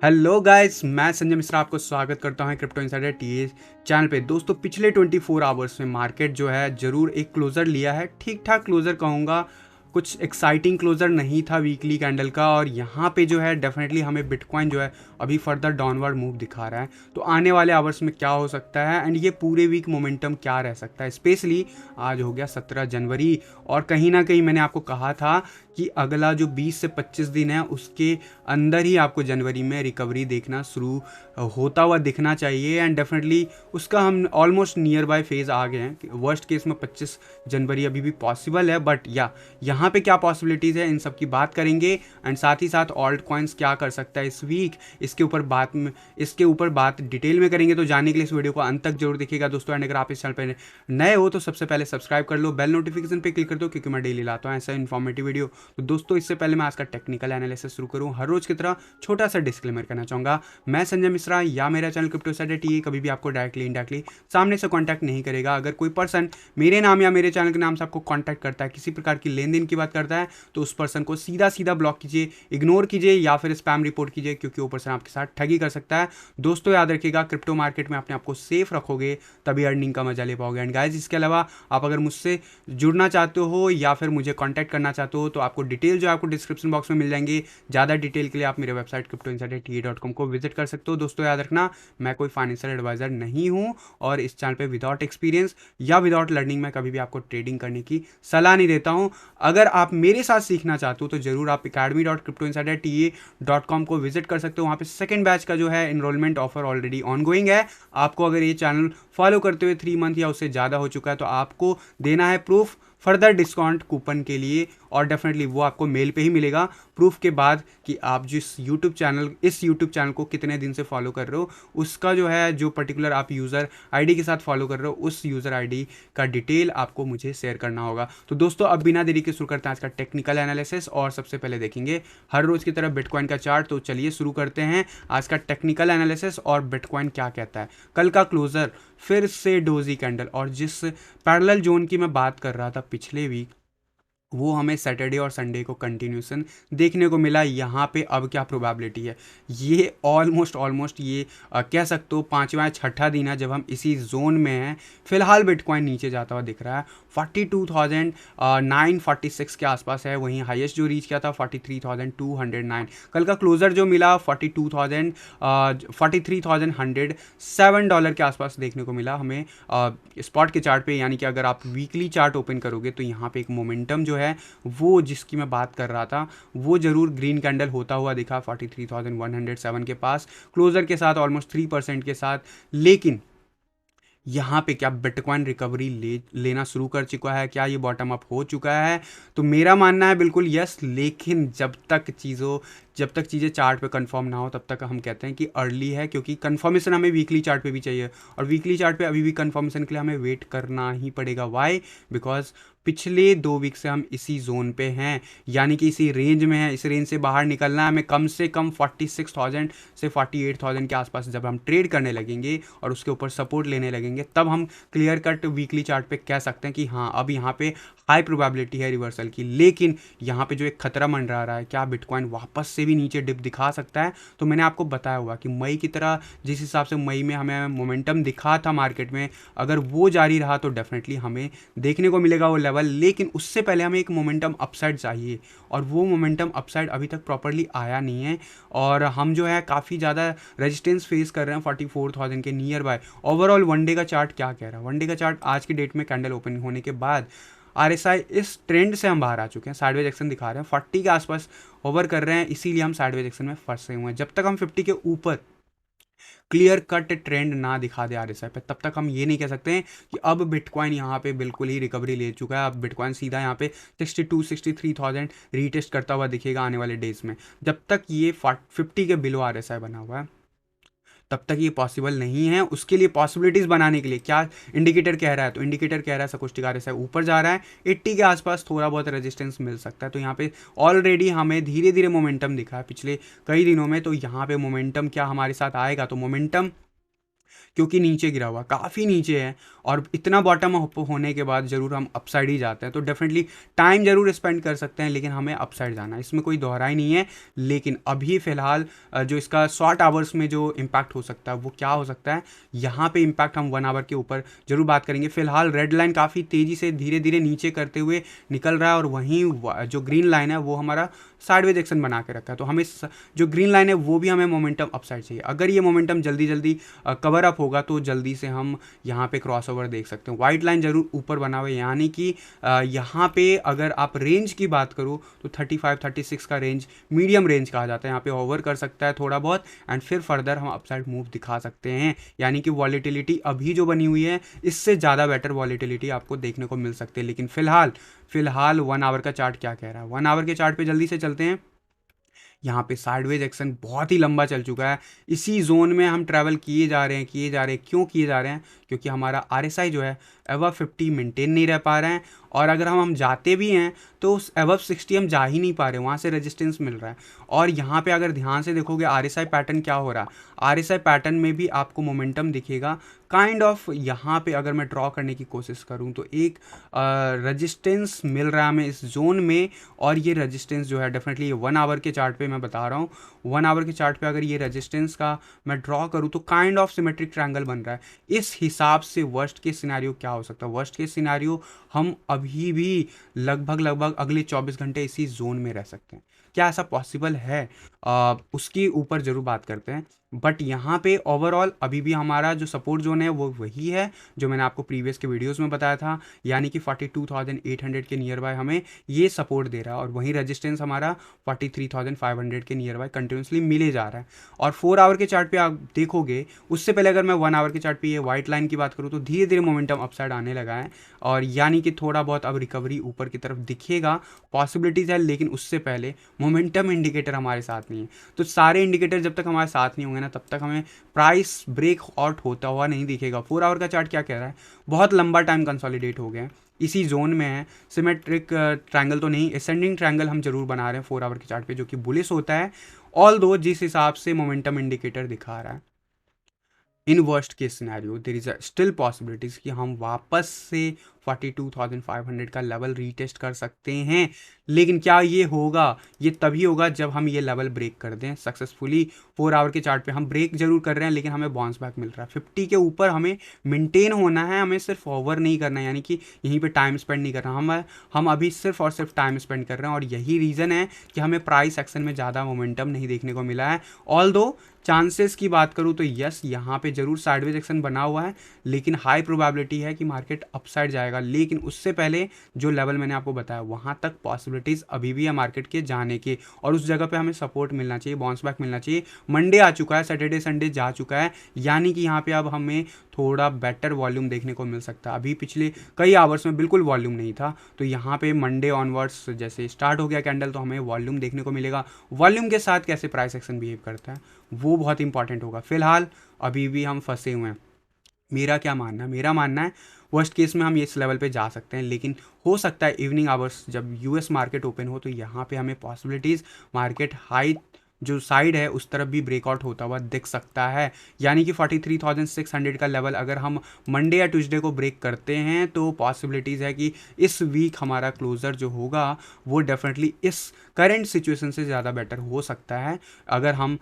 Hello guys, मैं संजय मिश्रा आपको स्वागत करता हूं क्रिप्टो इनसाइडर टीए चैनल पे। दोस्तों, पिछले 24 आवर्स में मार्केट जो है ज़रूर एक क्लोज़र लिया है। ठीक ठाक क्लोज़र कहूँगा, कुछ एक्साइटिंग क्लोज़र नहीं था वीकली कैंडल का। और यहाँ पे जो है डेफिनेटली हमें बिटकॉइन जो है अभी फर्दर डाउनवर्ड मूव दिखा रहा है। तो आने वाले आवर्स में क्या हो सकता है एंड ये पूरे वीक मोमेंटम क्या रह सकता है, स्पेशली आज हो गया 17 जनवरी। और कहीं ना कहीं मैंने आपको कहा था कि अगला जो 20 से 25 दिन है उसके अंदर ही आपको जनवरी में रिकवरी देखना शुरू होता हुआ दिखना चाहिए। एंड डेफिनेटली उसका हम ऑलमोस्ट नियर बाय फेज आ गए हैं। वर्स्ट केस में 25 जनवरी अभी भी पॉसिबल है, बट यहाँ पे क्या पॉसिबिलिटीज़ है इन सब की बात करेंगे। एंड साथ ही साथ ऑल्ट कॉइन्स क्या कर सकता है इस वीक, इसके ऊपर बात डिटेल में करेंगे। तो जानने के लिए इस वीडियो को अंत तक जरूर देखिएगा दोस्तों। एंड अगर आप इस चैनल पर नए हो तो सबसे पहले सब्सक्राइब कर लो, बेल नोटिफिकेशन पे क्लिक कर दो, क्योंकि मैं डेली लाता हूँ ऐसा इन्फॉर्मेटिव वीडियो। तो दोस्तों, इससे पहले मैं आज का टेक्निकल एनालिसिस शुरू करूँ, हर रोज की तरह छोटा सा डिस्क्लेमर करना चाहूँगा। मैं संजय मिश्रा या मेरा चैनल क्रिप्टो इनसाइडर टीए कभी भी आपको डायरेक्टली इनडायरेक्टली सामने से कॉन्टैक्ट नहीं करेगा। अगर कोई पर्सन मेरे नाम या मेरे चैनल के नाम से आपको कॉन्टैक्ट करता है, किसी प्रकार की लेन देन की बात करता है, तो उस पर्सन को सीधा सीधा ब्लॉक कीजिए, इग्नोर कीजिए या फिर स्पैम रिपोर्ट कीजिए, क्योंकि वो पर्सन आपके साथ ठगी कर सकता है। दोस्तों, याद रखिएगा, क्रिप्टो मार्केट में अपने आप को सेफ रखोगे तभी अर्निंग का मजा ले पाओगे। एंड गाइज, इसके अलावा आप अगर मुझसे जुड़ना चाहते हो या फिर मुझे कॉन्टैक्ट करना चाहते हो तो आपको डिटेल जो है आपको डिस्क्रिप्शन बॉक्स में मिल जाएंगे। ज़्यादा डिटेल के लिए आप मेरे वेबसाइट cryptoinsiderta.com को विजिट कर सकते हो। दोस्तों, याद रखना, मैं कोई फाइनेंशियल एडवाइजर नहीं हूँ और इस चैनल पे विदाउट एक्सपीरियंस या विदाउट लर्निंग मैं कभी भी आपको ट्रेडिंग करने की सलाह नहीं देता हूँ। अगर आप मेरे साथ सीखना चाहते हो तो जरूर आप academy.cryptoinsiderta.com को विजिट कर सकते हो। वहाँ पे सेकंड बैच का जो है इनरोलमेंट ऑफर ऑलरेडी ऑनगोइंग है। आपको अगर ये चैनल फॉलो करते हुए 3 मंथ या उससे ज़्यादा हो चुका है तो आपको देना है प्रूफ फर्दर डिस्काउंट कूपन के लिए, और डेफिनेटली वो आपको मेल पे ही मिलेगा प्रूफ के बाद कि आप इस यूट्यूब चैनल को कितने दिन से फॉलो कर रहे हो। उसका जो है जो पर्टिकुलर आप यूज़र आईडी के साथ फॉलो कर रहे हो, उस यूज़र आईडी का डिटेल आपको मुझे शेयर करना होगा। तो दोस्तों, अब बिना देरी के शुरू करते हैं आज का टेक्निकल एनालिसिस। और सबसे पहले देखेंगे हर रोज़ की तरह बिटकॉइन का चार्ट। तो चलिए शुरू करते हैं आज का टेक्निकल एनालिसिस और बिटकॉइन क्या कहता है। कल का क्लोजर फिर से डोजी कैंडल, और जिस पैरेलल जोन की मैं बात कर रहा था पिछले वीक, वो हमें सैटरडे और संडे को कंटिन्यूसन देखने को मिला। यहाँ पे अब क्या प्रोबेबिलिटी है, ये ऑलमोस्ट ये कह सकते हो पाँचवा या छठा दिन है जब हम इसी जोन में हैं। फिलहाल बिटकॉइन नीचे जाता हुआ दिख रहा है, 42,946 के आसपास है। वहीं हाईएस्ट जो रीच किया था 43,209। कल का क्लोजर जो मिला 43,107 के आसपास देखने को मिला हमें स्पॉट के चार्ट पे। यानी कि अगर आप वीकली चार्ट ओपन करोगे तो यहाँ पे एक मोमेंटम जो है वो जिसकी मैं बात कर रहा था वो जरूर ग्रीन कैंडल होता हुआ दिखा 43,107 के पास क्लोजर के साथ, ऑलमोस्ट 3% के साथ। लेकिन यहाँ पे क्या बिटकॉइन रिकवरी लेना शुरू कर चुका है? क्या ये बॉटम अप हो चुका है? तो मेरा मानना है बिल्कुल यस। लेकिन जब तक चीज़ें चार्ट पे कंफर्म ना हो तब तक हम कहते हैं कि अर्ली है, क्योंकि कंफर्मेशन हमें वीकली चार्ट पे भी चाहिए, और वीकली चार्ट पे अभी भी कंफर्मेशन के लिए हमें वेट करना ही पड़ेगा। वाई? बिकॉज पिछले 2 वीक से हम इसी जोन पे हैं, यानी कि इसी रेंज में है। इस रेंज से बाहर निकलना है हमें कम से कम 46,000 से 48,000 के आसपास। जब हम ट्रेड करने लगेंगे और उसके ऊपर सपोर्ट लेने लगेंगे तब हम क्लियर कट वीकली चार्ट पे कह सकते हैं कि हाँ, अब यहाँ पे हाई प्रोबेबिलिटी है रिवर्सल की। लेकिन यहाँ पे जो एक खतरा मंडरा रहा है, क्या बिटकॉइन वापस से भी नीचे डिप दिखा सकता है? तो मैंने आपको बताया हुआ कि मई की तरह जिस हिसाब से मई में हमें मोमेंटम दिखा था मार्केट में, अगर वो जारी रहा तो डेफिनेटली हमें देखने को मिलेगा वो लेवल। लेकिन उससे पहले हमें एक मोमेंटम अपसाइड चाहिए, और वो मोमेंटम अपसाइड अभी तक प्रॉपरली आया नहीं है। और हम जो है काफ़ी ज़्यादा रेजिस्टेंस फेस कर रहे हैं 44,000 के नियर बाय। ओवरऑल वनडे का चार्ट क्या कह रहा है? वनडे का चार्ट आज की डेट में कैंडल ओपन होने के बाद आरएसआई इस ट्रेंड से हम बाहर आ चुके हैं, साइडवेज एक्शन दिखा रहे हैं, 40 के आसपास ओवर कर रहे हैं, इसीलिए हम साइडवेज एक्शन में फंसे हुए हैं। जब तक हम 50 के ऊपर क्लियर कट ट्रेंड ना दिखा दे आरएसआई पे, तब तक हम ये नहीं कह सकते हैं कि अब बिटकॉइन यहाँ पे बिल्कुल ही रिकवरी ले चुका है। अब बिटकॉइन सीधा यहाँ पे 63,000 रीटेस्ट करता हुआ दिखेगा आने वाले डेज में। जब तक ये 50 के बिलो आरएसआई बना हुआ है तब तक ये पॉसिबल नहीं है। उसके लिए पॉसिबिलिटीज़ बनाने के लिए क्या इंडिकेटर कह रहा है? तो इंडिकेटर कह रहा है सकुष्टिक आरएसआई ऊपर जा रहा है, 80 के आसपास थोड़ा बहुत रेजिस्टेंस मिल सकता है। तो यहाँ पे ऑलरेडी हमें धीरे धीरे मोमेंटम दिखा है पिछले कई दिनों में। तो यहाँ पे मोमेंटम क्या हमारे साथ आएगा? तो मोमेंटम क्योंकि नीचे गिरा हुआ काफ़ी नीचे है, और इतना बॉटम अप होने के बाद ज़रूर हम अपसाइड ही जाते हैं। तो डेफिनेटली टाइम ज़रूर स्पेंड कर सकते हैं, लेकिन हमें अपसाइड जाना है, इसमें कोई दोहराई नहीं है। लेकिन अभी फ़िलहाल जो इसका शॉर्ट आवर्स में जो इम्पैक्ट हो सकता है वो क्या हो सकता है, यहाँ पे इम्पैक्ट हम 1 आवर के ऊपर ज़रूर बात करेंगे। फिलहाल रेड लाइन काफ़ी तेज़ी से धीरे धीरे नीचे करते हुए निकल रहा है, और वहीं जो ग्रीन लाइन है वो हमारा साइडवेज एक्शन बना के रखा है। तो हमें जो ग्रीन लाइन है वो भी हमें मोमेंटम अपसाइड चाहिए। अगर ये मोमेंटम जल्दी जल्दी कवर अप होगा तो जल्दी से हम यहाँ पे क्रॉसओवर देख सकते हैं। वाइट लाइन जरूर ऊपर बना हुआ है, यानी कि यहाँ पे अगर आप रेंज की बात करो तो 35-36 का रेंज मीडियम रेंज कहा जाता है। यहाँ पे ओवर कर सकता है थोड़ा बहुत, एंड फिर फर्दर हम अपसाइड मूव दिखा सकते हैं। यानी कि वॉलीटिलिटी अभी जो बनी हुई है इससे ज़्यादा बेटर वॉलीटिलिटी आपको देखने को मिल सकती है। लेकिन फिलहाल 1 आवर का चार्ट क्या कह रहा है, 1 आवर के चार्ट पे जल्दी से चलते हैं। यहाँ पे साइडवेज एक्शन बहुत ही लंबा चल चुका है, इसी जोन में हम ट्रैवल किए जा रहे हैं। क्यों किए जा रहे हैं? क्योंकि हमारा RSI जो है अबव 50 मेंटेन नहीं रह पा रहे हैं, और अगर हम जाते भी हैं तो उस अबव 60 हम जा ही नहीं पा रहे, वहाँ से रेजिस्टेंस मिल रहा है। और यहाँ पे अगर ध्यान से देखोगे RSI पैटर्न क्या हो रहा है, RSI पैटर्न में भी आपको मोमेंटम दिखेगा काइंड ऑफ। यहाँ पे अगर मैं ड्रॉ करने की कोशिश करूँ तो एक रेजिस्टेंस मिल रहा है हमें इस जोन में, और ये रेजिस्टेंस जो है डेफिनेटली ये 1 आवर के चार्ट पे मैं बता रहा हूँ, 1 आवर के चार्ट पे अगर ये रेजिस्टेंस का मैं ड्रॉ करूँ तो काइंड ऑफ सिमेट्रिक ट्रायंगल बन रहा है। इस हिसाब से वर्स्ट केस सिनेरियो क्या हो सकता है? वर्स्ट केस सिनेरियो हम अभी भी लगभग अगले 24 घंटे इसी जोन में रह सकते हैं। क्या ऐसा पॉसिबल है? उसके ऊपर ज़रूर बात करते हैं। बट यहाँ पे ओवरऑल अभी भी हमारा जो सपोर्ट जोन है वो वही है जो मैंने आपको प्रीवियस के वीडियोस में बताया था, यानी कि 42,800 के नियर बाय हमें ये सपोर्ट दे रहा है, और वहीं रेजिस्टेंस हमारा 43,500 के नियर बाय कंटिन्यूसली मिले जा रहा है। और 4 आवर के चार्ट पे आप देखोगे, उससे पहले अगर मैं 1 आवर के चार्ट पे ये वाइट लाइन की बात करूँ तो धीरे धीरे मोमेंटम अपसाइड आने लगा है, और यानी कि थोड़ा बहुत अब रिकवरी ऊपर की तरफ दिखेगा, पॉसिबिलिटीज़ है। लेकिन उससे पहले मोमेंटम इंडिकेटर हमारे साथ नहीं है। तो सारे इंडिकेटर जब तक हमारे साथ नहीं होंगे ना, तब तक हमें प्राइस ब्रेक आउट होता हुआ नहीं दिखेगा। 4 आवर का चार्ट क्या कह रहा है? बहुत लंबा टाइम कंसोलिडेट हो गया है, इसी जोन में है। सिमेट्रिक ट्रायंगल तो नहीं, असेंडिंग ट्रायंगल हम जरूर बना रहे हैं 4 आवर के चार्ट पे, जो कि बुलिश होता है। ऑल दो जिस हिसाब से मोमेंटम इंडिकेटर दिखा रहा है, in worst case scenario there is a still possibilities कि हम वापस से 42,500 का लेवल रीटेस्ट कर सकते हैं। लेकिन क्या ये होगा? ये तभी होगा जब हम ये लेवल ब्रेक कर दें सक्सेसफुली। 4 आवर के चार्ट पे हम ब्रेक जरूर कर रहे हैं, लेकिन हमें बाउंस बैक मिल रहा है। 50 के ऊपर हमें मेंटेन होना है, हमें सिर्फ ओवर नहीं करना है, यानी कि यहीं पे टाइम स्पेंड नहीं करना। हम अभी सिर्फ और सिर्फ टाइम स्पेंड कर रहे हैं, और यही रीज़न है कि हमें प्राइस एक्शन में ज़्यादा मोमेंटम नहीं देखने को मिला है। ऑल दो चांसेस की बात करूँ तो यस, यहाँ पे जरूर साइडवेज एक्शन बना हुआ है, लेकिन हाई प्रोबेबिलिटी है कि मार्केट अपसाइड जाएगा। लेकिन उससे पहले जो लेवल मैंने आपको बताया, वहाँ तक पॉसिबिलिटीज़ अभी भी है मार्केट के जाने के, और उस जगह पे हमें सपोर्ट मिलना चाहिए, बाउंस बैक मिलना चाहिए। मंडे आ चुका है, सैटरडे संडे जा चुका है, यानी कि यहाँ पे अब हमें थोड़ा बेटर वॉल्यूम देखने को मिल सकता है। अभी पिछले कई आवर्स में बिल्कुल वॉल्यूम नहीं था, तो यहाँ पे मंडे ऑनवर्ड्स जैसे स्टार्ट हो गया कैंडल, तो हमें वॉल्यूम देखने को मिलेगा। वॉल्यूम के साथ कैसे प्राइस एक्शन बिहेव करता है वो बहुत इंपॉर्टेंट होगा। फिलहाल अभी भी हम फंसे हुए हैं। मेरा क्या मानना है? मेरा मानना है वर्स्ट केस में हम इस लेवल पे जा सकते हैं, लेकिन हो सकता है इवनिंग आवर्स जब US मार्केट ओपन हो तो यहाँ पे हमें पॉसिबिलिटीज़ मार्केट हाई जो साइड है उस तरफ भी ब्रेकआउट होता हुआ दिख सकता है। यानी कि 43,600 का लेवल अगर हम मंडे या ट्यूसडे को ब्रेक करते हैं तो पॉसिबिलिटीज़ है कि इस वीक हमारा क्लोज़र जो होगा वो डेफिनेटली इस करंट सिचुएशन से ज़्यादा बेटर हो सकता है। अगर हम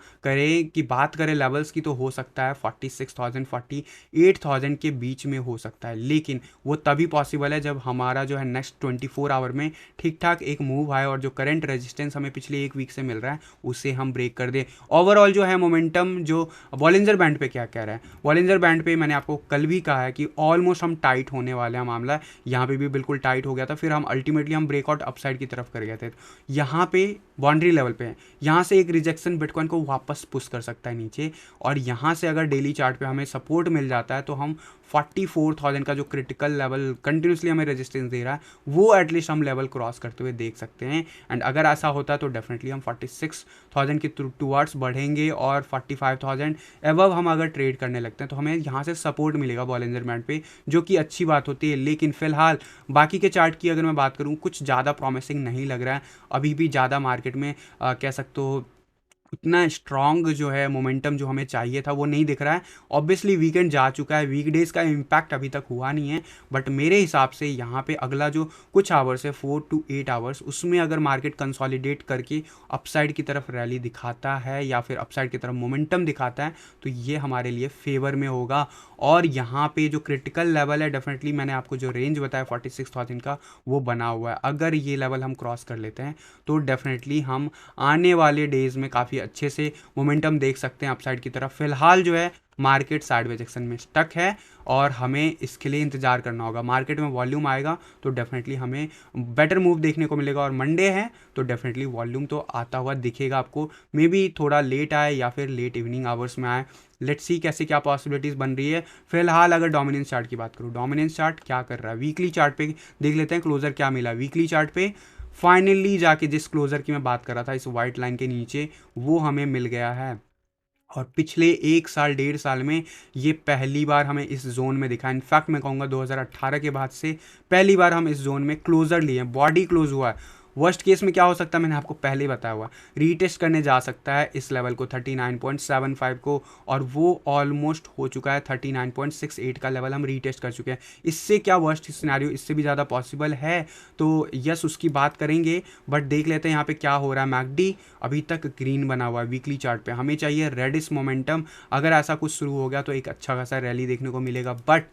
बात करें लेवल्स की, तो हो सकता है 46,000 48,000 के बीच में हो सकता है, लेकिन वो तभी पॉसिबल है जब हमारा जो है नेक्स्ट 24 आवर में ठीक ठाक एक मूव आए, और जो करंट रेजिस्टेंस हमें पिछले एक वीक से मिल रहा है उसे हम ब्रेक कर दें। ओवरऑल जो है मोमेंटम जो बॉलिंजर बैंड पे क्या कह रहा है, बॉलिंजर बैंड पे मैंने आपको कल भी कहा है कि ऑलमोस्ट हम टाइट होने वाले हैं। मामला यहाँ पे भी बिल्कुल टाइट हो गया था, फिर हम अल्टीमेटली हम ब्रेकआउट अपसाइड की तरफ कर गए थे। यहाँ पे बाउंड्री लेवल पे है, यहाँ से एक रिजेक्शन बिटकॉइन को वापस पुश कर सकता है नीचे, और यहाँ से अगर डेली चार्ट पे हमें सपोर्ट मिल जाता है तो हम 44,000 का जो क्रिटिकल लेवल कंटिन्यूसली हमें रेजिस्टेंस दे रहा है वो एटलीस्ट हम लेवल क्रॉस करते हुए देख सकते हैं। एंड अगर ऐसा होता है तो डेफिनेटली हम 46,000 के टूवर्ड्स बढ़ेंगे, और 45,000 एबव हम अगर ट्रेड करने लगते हैं तो हमें यहाँ से सपोर्ट मिलेगा बॉलिंजर बैंड पे, जो कि अच्छी बात होती है। लेकिन फिलहाल बाकी के चार्ट की अगर मैं बात करूँ, कुछ ज़्यादा प्रॉमिसिंग नहीं लग रहा है। अभी भी ज़्यादा मार्केट में कह सकते हो उतना स्ट्रॉन्ग जो है मोमेंटम जो हमें चाहिए था वो नहीं दिख रहा है। ऑब्वियसली वीकेंड जा चुका है, वीकडेज का इम्पैक्ट अभी तक हुआ नहीं है, बट मेरे हिसाब से यहाँ पे अगला जो कुछ आवर्स है 4 to 8 आवर्स, उसमें अगर मार्केट कंसोलिडेट करके अपसाइड की तरफ रैली दिखाता है या फिर अपसाइड की तरफ मोमेंटम दिखाता है तो ये हमारे लिए फेवर में होगा। और यहाँ पे जो क्रिटिकल लेवल है, डेफिनेटली मैंने आपको जो रेंज बताया 46,000 का वो बना हुआ है। अगर ये लेवल हम क्रॉस कर लेते हैं तो डेफिनेटली हम आने वाले डेज में काफ़ी अच्छे से मोमेंटम देख सकते हैं अपसाइड की तरफ। फिलहाल जो है मार्केट साइडवेज एक्शन में स्टक है और हमें इसके लिए इंतजार करना होगा। मार्केट में वॉल्यूम आएगा तो डेफिनेटली हमें बेटर मूव देखने को मिलेगा, और मंडे है तो डेफिनेटली वॉल्यूम तो आता हुआ दिखेगा आपको। मे बी थोड़ा लेट आए या फिर लेट इवनिंग आवर्स में आए, लेट्स सी कैसे क्या पॉसिबिलिटीज़ बन रही है। फिलहाल अगर डोमिनेंस चार्ट की बात करूँ, डोमिनेंस चार्ट क्या कर रहा है, वीकली चार्ट पे देख लेते हैं क्लोजर क्या मिला। वीकली चार्ट पे फाइनली जाके जिस क्लोजर की मैं बात कर रहा था इस वाइट लाइन के नीचे, वो हमें मिल गया है। और पिछले 1 साल 1.5 साल में ये पहली बार हमें इस जोन में दिखा। इनफैक्ट मैं कहूँगा 2018 के बाद से पहली बार हम इस जोन में क्लोजर लिए हैं, बॉडी क्लोज हुआ है। वर्स्ट केस में क्या हो सकता है मैंने आपको पहले ही बताया हुआ, रीटेस्ट करने जा सकता है इस लेवल को 39.75 को, और वो ऑलमोस्ट हो चुका है। 39.68 का लेवल हम रीटेस्ट कर चुके हैं। इससे क्या वर्स्ट सिनेरियो, इससे भी ज़्यादा पॉसिबल है तो यस उसकी बात करेंगे, बट देख लेते हैं यहाँ पे क्या हो रहा है। मैकडी अभी तक ग्रीन बना हुआ है वीकली चार्ट पे, हमें चाहिए रेडिश मोमेंटम। अगर ऐसा कुछ शुरू हो गया तो एक अच्छा खासा रैली देखने को मिलेगा। बट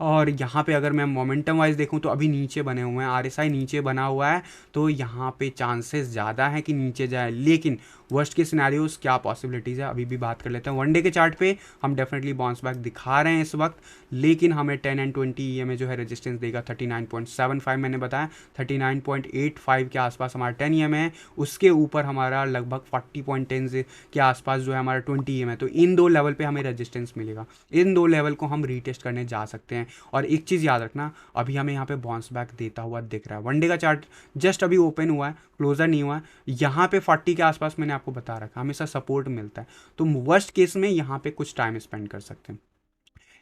और यहाँ पे अगर मैं मोमेंटम वाइज देखूँ तो अभी नीचे बने हुए हैं, आरएसआई नीचे बना हुआ है, तो यहाँ पे चांसेस ज़्यादा हैं कि नीचे जाए। लेकिन वर्स्ट के सिनेरियोज क्या पॉसिबिलिटीज़ है अभी भी बात कर लेते हैं। वनडे के चार्ट पे हम डेफिनेटली बाउंस बैक दिखा रहे हैं इस वक्त, लेकिन हमें 10 एंड 20 EMA जो है रेजिस्टेंस देगा 39.75, मैंने बताया 39.85 के आसपास हमारा 10 EMA है। उसके ऊपर हमारा लगभग 40.10 के आसपास जो है हमारा 20 EMA है। तो इन दो लेवल पे हमें रेजिस्टेंस मिलेगा, इन दो लेवल को हम रीटेस्ट करने जा सकते हैं। और एक चीज़ याद रखना, अभी हमें यहाँ पे बाउंस बैक देता हुआ दिख रहा है। वनडे का चार्ट जस्ट अभी ओपन हुआ है, क्लोजर नहीं हुआ है। यहाँ पे 40 के आसपास मैंने आपको बता रखा हमेशा सपोर्ट मिलता है, तो वर्स्ट केस में यहाँ पे कुछ टाइम स्पेंड कर सकते हैं।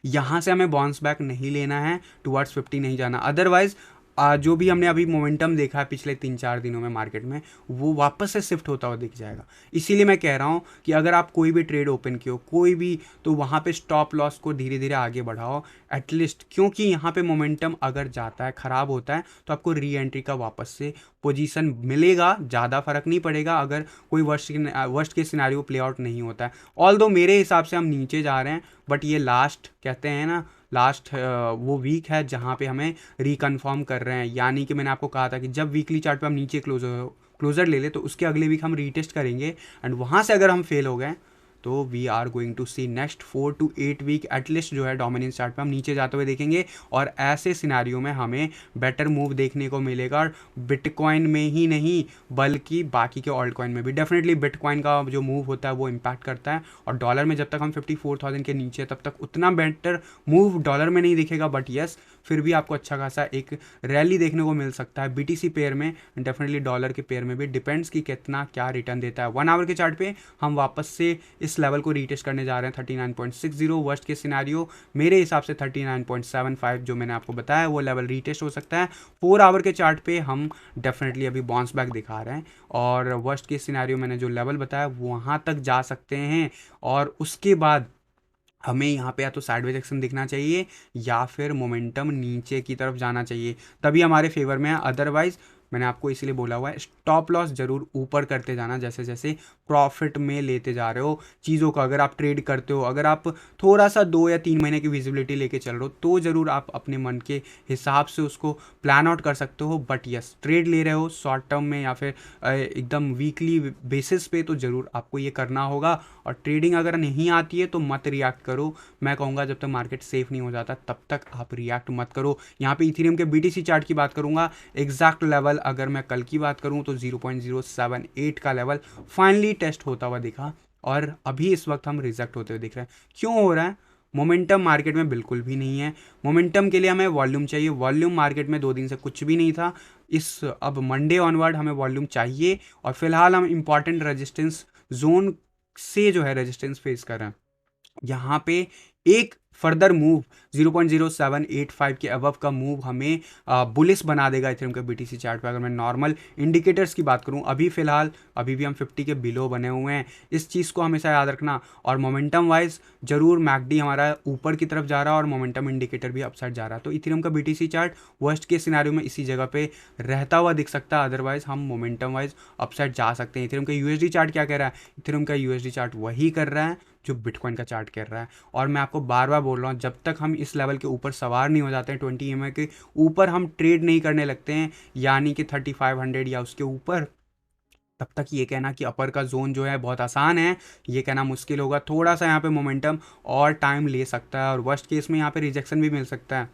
यहाँ से हमें बाउंस बैक नहीं लेना है, टुवर्ड्स 50 नहीं जाना। अदरवाइज जो भी हमने अभी मोमेंटम देखा है पिछले 3-4 दिनों में मार्केट में, वो वापस से शिफ्ट होता हुआ दिख जाएगा। इसीलिए मैं कह रहा हूँ कि अगर आप कोई भी ट्रेड ओपन किए हो कोई भी, तो वहाँ पे स्टॉप लॉस को धीरे धीरे आगे बढ़ाओ एटलीस्ट, क्योंकि यहाँ पे मोमेंटम अगर जाता है ख़राब होता है तो आपको री एंट्री का वापस से पोजीशन मिलेगा। ज़्यादा फर्क नहीं पड़ेगा अगर कोई वर्स्ट के सिनेरियो प्ले आउट नहीं होता है। ऑल दो मेरे हिसाब से हम नीचे जा रहे हैं, बट ये लास्ट कहते हैं ना, लास्ट वो वीक है जहाँ पे हमें रिकन्फर्म कर रहे हैं। यानी कि मैंने आपको कहा था कि जब वीकली चार्ट पे हम नीचे क्लोजर ले ले तो उसके अगले वीक हम रीटेस्ट करेंगे, एंड वहाँ से अगर हम फेल हो गए तो we are going to see next 4 to 8 week at least जो है डोमिनेंस चार्ट पे हम नीचे जाते हुए देखेंगे। और ऐसे सिनारियो में हमें बेटर मूव देखने को मिलेगा, बिटकॉइन में ही नहीं बल्कि बाकी के ऑल्ट कॉइन में भी। डेफिनेटली बिटकॉइन का जो मूव होता है वो इम्पैक्ट करता है, और डॉलर में जब तक हम 54,000 के नीचे तब तक उतना बेटर मूव डॉलर में नहीं दिखेगा। बट यस फिर भी आपको अच्छा खासा एक रैली देखने को मिल सकता है बीटीसी पेयर में, डेफिनेटली डॉलर के पेयर में भी, डिपेंड्स कि कितना क्या रिटर्न देता है। 1 आवर के चार्ट पे हम वापस से इस लेवल को रीटेस्ट करने जा रहे हैं 39.60। वर्स्ट के सिनेरियो मेरे हिसाब से 39.75 जो मैंने आपको बताया वो लेवल रीटेस्ट हो सकता है। 4 आवर के चार्ट पे हम डेफिनेटली अभी बाउंस बैक दिखा रहे हैं, और वर्स्ट के सिनेरियो मैंने जो लेवल बताया वहाँ तक जा सकते हैं, और उसके बाद हमें यहाँ पे या तो साइडवेज एक्शन दिखना चाहिए या फिर मोमेंटम नीचे की तरफ जाना चाहिए, तभी हमारे फेवर में है। अदरवाइज मैंने आपको इसीलिए बोला हुआ है स्टॉप लॉस जरूर ऊपर करते जाना जैसे जैसे प्रॉफिट में लेते जा रहे हो चीज़ों का। अगर आप ट्रेड करते हो, अगर आप थोड़ा सा 2 या 3 महीने की विजिबिलिटी लेके चल रहे हो तो ज़रूर आप अपने मन के हिसाब से उसको प्लान आउट कर सकते हो। बट यस ट्रेड ले रहे हो शॉर्ट टर्म में या फिर एकदम वीकली बेसिस पे तो ज़रूर आपको ये करना होगा। और ट्रेडिंग अगर नहीं आती है तो मत रिएक्ट करो, मैं कहूँगा जब तक मार्केट सेफ नहीं हो जाता तब तक आप रिएक्ट मत करो। यहाँ पे इथेरियम के बीटीसी चार्ट की बात करूँगा, एग्जैक्ट लेवल अगर मैं कल की बात करूँ तो 0.078 का लेवल फाइनली टेस्ट होता हुआ दिखा, और अभी इस वक्त हम रिजेक्ट होते हुए दिख रहे हैं। क्यों हो रहा है? मोमेंटम मार्केट में बिल्कुल भी नहीं है। मोमेंटम के लिए हमें वॉल्यूम चाहिए, वॉल्यूम मार्केट में 2 दिन से कुछ भी नहीं था। इस अब मंडे ऑनवर्ड हमें वॉल्यूम चाहिए, और फिलहाल हम इंपॉर्टेंट रेजिस्टेंस जोन से जो है रेजिस्टेंस फेस कर रहे हैं। यहाँ पे एक फर्दर मूव 0.0785 के अबव का मूव हमें बुलिश बना देगा इथेरियम के बीटीसी चार्ट पे। अगर मैं नॉर्मल इंडिकेटर्स की बात करूं, अभी फिलहाल अभी भी हम 50 के बिलो बने हुए हैं, इस चीज़ को हमेशा याद रखना। और मोमेंटम वाइज जरूर मैकडी हमारा ऊपर की तरफ जा रहा है और मोमेंटम इंडिकेटर भी अपसाइड जा रहा है, तो इथेरियम का बीटीसी चार्ट वर्स्ट के सिनेरियो में इसी जगह पे रहता हुआ दिख सकता है। अदरवाइज हम मोमेंटम वाइज अपसाइड जा सकते हैं। इथेरियम का यूएसडी चार्ट क्या कह रहा है? इथेरियम का यूएसडी चार्ट वही कर रहा है जो बिटकॉइन का चार्ट कर रहा है। और मैं आपको बार बार बोल रहा हूँ, जब तक हम इस लेवल के ऊपर सवार नहीं हो जाते हैं, 20 EMA के ऊपर हम ट्रेड नहीं करने लगते हैं, यानी कि 3500 या उसके ऊपर, तब तक ये कहना कि अपर का जोन जो है बहुत आसान है, ये कहना मुश्किल होगा। थोड़ा सा यहाँ पे मोमेंटम और टाइम ले सकता है, और वर्स्ट केस में यहाँ पे रिजेक्शन भी मिल सकता है।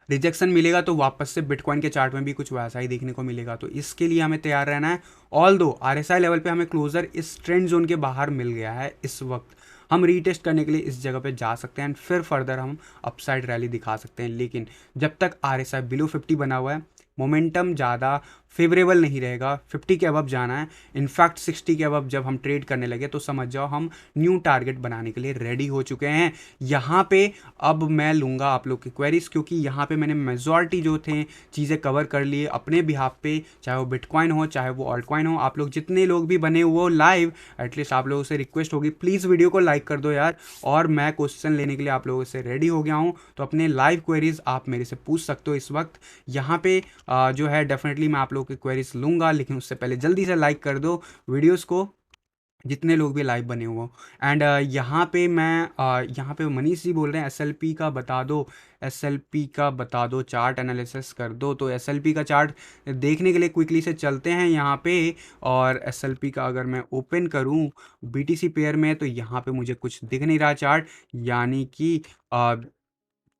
रिजेक्शन मिलेगा तो वापस से बिटकॉइन के चार्ट में भी कुछ वैसा ही देखने को मिलेगा, तो इसके लिए हमें तैयार रहना है। ऑल दो RSI लेवल पे हमें क्लोजर इस ट्रेंड जोन के बाहर मिल गया है, इस वक्त हम रीटेस्ट करने के लिए इस जगह पे जा सकते हैं एंड फिर फर्दर हम अपसाइड रैली दिखा सकते हैं। लेकिन जब तक RSI बिलो 50 बना हुआ है, मोमेंटम ज़्यादा फेवरेबल नहीं रहेगा। 50 के अबव जाना है, इनफैक्ट 60 के अबव जब हम ट्रेड करने लगे तो समझ जाओ हम न्यू टारगेट बनाने के लिए रेडी हो चुके हैं। यहाँ पे अब मैं लूँगा आप लोग की क्वेरीज, क्योंकि यहाँ पे मैंने मेजॉरिटी जो थे चीज़ें कवर कर लिए अपने बिहाफ पे, चाहे वो बिटकॉइन हो चाहे वो ऑल्ट कॉइन हो। आप लोग जितने लोग भी बने हुए हो लाइव, एटलीस्ट आप लोगों से रिक्वेस्ट होगी प्लीज़ वीडियो को लाइक कर दो यार, और मैं क्वेश्चन लेने के लिए आप लोगों से रेडी हो गया हूँ। तो अपने लाइव क्वेरीज आप मेरे से पूछ सकते हो इस वक्त। यहाँ पे जो है डेफिनेटली मैं आप लोगों की क्वेरीज लूँगा, लेकिन उससे पहले जल्दी से लाइक कर दो वीडियोस को, जितने लोग भी लाइव बने हुए हो। एंड यहाँ पे मैं यहाँ पे मनीष जी बोल रहे हैं SLP का बता दो, SLP का बता दो, चार्ट एनालिसिस कर दो। तो SLP का चार्ट देखने के लिए क्विकली से चलते हैं यहाँ पे। और SLP का अगर मैं ओपन करूँ BTC पेयर में, तो यहाँ पे मुझे कुछ दिख नहीं रहा चार्ट, यानी कि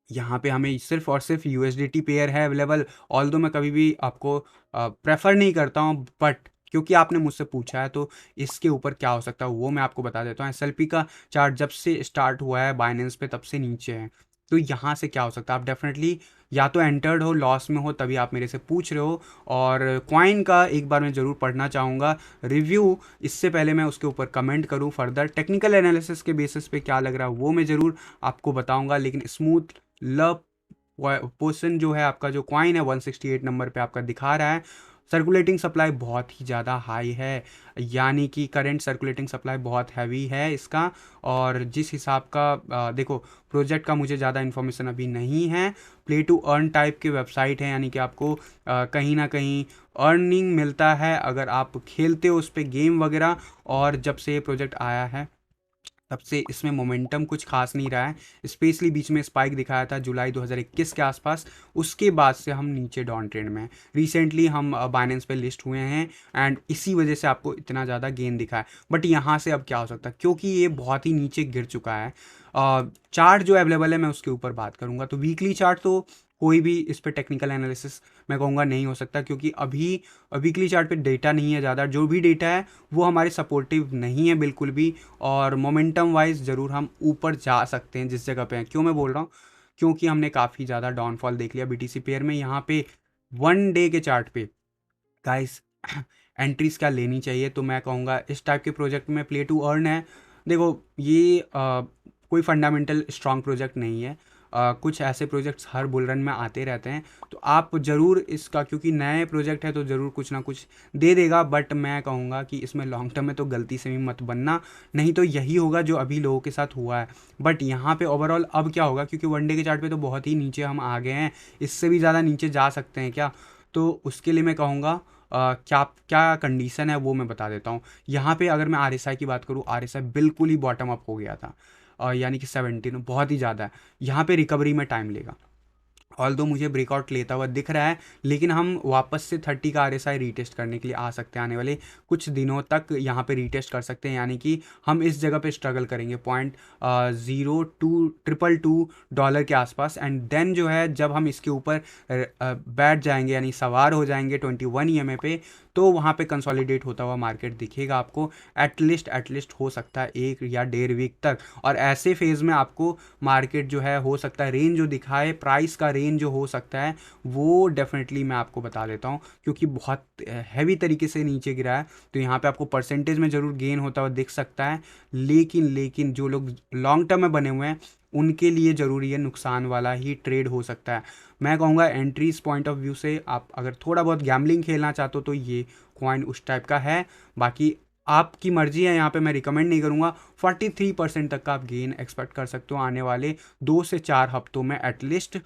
यहाँ पे हमें सिर्फ और सिर्फ USDT पेयर है अवेलेबल। ऑल्दो मैं कभी भी आपको प्रेफर नहीं करता हूँ, बट क्योंकि आपने मुझसे पूछा है तो इसके ऊपर क्या हो सकता है वो मैं आपको बता देता हूँ। SLP का चार्ट जब से स्टार्ट हुआ है बाइनेंस पे तब से नीचे है, तो यहाँ से क्या हो सकता है? आप डेफिनेटली या तो एंटर्ड हो, लॉस में हो, तभी आप मेरे से पूछ रहे हो। और कॉइन का एक बार मैं ज़रूर पढ़ना चाहूँगा रिव्यू, इससे पहले मैं उसके ऊपर कमेंट करूँ। फर्दर टेक्निकल एनालिसिस के बेसिस पे क्या लग रहा है वो मैं ज़रूर आपको बताऊँगा। लेकिन स्मूथ लव पोर्शन जो है आपका, जो कॉइन है 168 नंबर पे आपका दिखा रहा है, सर्कुलेटिंग सप्लाई बहुत ही ज़्यादा हाई है, यानी कि करंट सर्कुलेटिंग सप्लाई बहुत हैवी है इसका। और जिस हिसाब का देखो, प्रोजेक्ट का मुझे ज़्यादा इन्फॉर्मेशन अभी नहीं है। प्ले टू अर्न टाइप की वेबसाइट है, यानी कि आपको कहीं ना कहीं अर्निंग मिलता है अगर आप खेलते हो उस पर गेम वगैरह। और जब से ये प्रोजेक्ट आया है तब से इसमें मोमेंटम कुछ खास नहीं रहा है, स्पेशली बीच में स्पाइक दिखाया था जुलाई 2021 के आसपास, उसके बाद से हम नीचे डाउन ट्रेंड में हैं। रिसेंटली हम बाइनेंस पे लिस्ट हुए हैं एंड इसी वजह से आपको इतना ज़्यादा गेन दिखा है। बट यहाँ से अब क्या हो सकता है, क्योंकि ये बहुत ही नीचे गिर चुका है। चार्ट जो अवेलेबल है मैं उसके ऊपर बात करूँगा, तो वीकली चार्ट तो कोई भी इस पर टेक्निकल एनालिसिस मैं कहूँगा नहीं हो सकता, क्योंकि अभी वीकली चार्ट पे डेटा नहीं है ज़्यादा, जो भी डेटा है वो हमारे सपोर्टिव नहीं है बिल्कुल भी। और मोमेंटम वाइज ज़रूर हम ऊपर जा सकते हैं जिस जगह पे हैं। क्यों मैं बोल रहा हूँ, क्योंकि हमने काफ़ी ज़्यादा डाउनफॉल देख लिया BTC पेयर में। यहाँ पे 1 डे के चार्ट पे गाइस एंट्रीज क्या लेनी चाहिए, तो मैं कहूँगा इस टाइप के प्रोजेक्ट में प्ले टू अर्न है। देखो ये कोई फंडामेंटल स्ट्रॉन्ग प्रोजेक्ट नहीं है, कुछ ऐसे प्रोजेक्ट्स हर बुल रन में आते रहते हैं, तो आप ज़रूर इसका, क्योंकि नए प्रोजेक्ट है तो ज़रूर कुछ ना कुछ दे देगा। बट मैं कहूँगा कि इसमें लॉन्ग टर्म में तो गलती से भी मत बनना, नहीं तो यही होगा जो अभी लोगों के साथ हुआ है। बट यहाँ पे ओवरऑल अब क्या होगा, क्योंकि 1 डे के चार्ट पे तो बहुत ही नीचे हम आ गए हैं, इससे भी ज़्यादा नीचे जा सकते हैं क्या? तो उसके लिए मैं कहूँगा क्या क्या कंडीशन है वो मैं बता देता हूँ। यहाँ पे अगर मैं RSI की बात करूँ, RSI बिल्कुल ही बॉटम अप हो गया था, यानी कि 17 बहुत ही ज़्यादा है। यहाँ पे रिकवरी में टाइम लेगा, ऑल्दो मुझे ब्रेकआउट लेता हुआ दिख रहा है, लेकिन हम वापस से 30 का RSI रीटेस्ट करने के लिए आ सकते हैं। आने वाले कुछ दिनों तक यहाँ पे रीटेस्ट कर सकते हैं, यानी कि हम इस जगह पे स्ट्रगल करेंगे $0.222 के आसपास। एंड देन जो है जब हम इसके ऊपर बैठ जाएंगे, यानी सवार हो जाएंगे 21 EMA पे, तो वहाँ पे कंसोलिडेट होता हुआ मार्केट दिखेगा आपको। एटलीस्ट हो सकता है 1 या 1.5 वीक तक, और ऐसे फेज़ में आपको मार्केट जो है हो सकता है रेंज जो दिखाए, प्राइस का रेंज जो हो सकता है वो डेफिनेटली मैं आपको बता देता हूँ, क्योंकि बहुत हैवी तरीके से नीचे गिरा है। तो यहाँ पे आपको परसेंटेज में ज़रूर गेन होता हुआ दिख सकता है, लेकिन जो लोग लॉन्ग टर्म में बने हुए हैं उनके लिए ज़रूरी है नुकसान वाला ही ट्रेड हो सकता है। मैं कहूँगा एंट्रीज पॉइंट ऑफ व्यू से आप अगर थोड़ा बहुत गैम्बलिंग खेलना चाहते हो तो ये कॉइन उस टाइप का है। बाकी आपकी मर्जी है, यहाँ पे मैं रिकमेंड नहीं करूँगा। 43% तक का आप गेन एक्सपेक्ट कर सकते हो आने वाले 2 से 4 हफ्तों में एटलीस्ट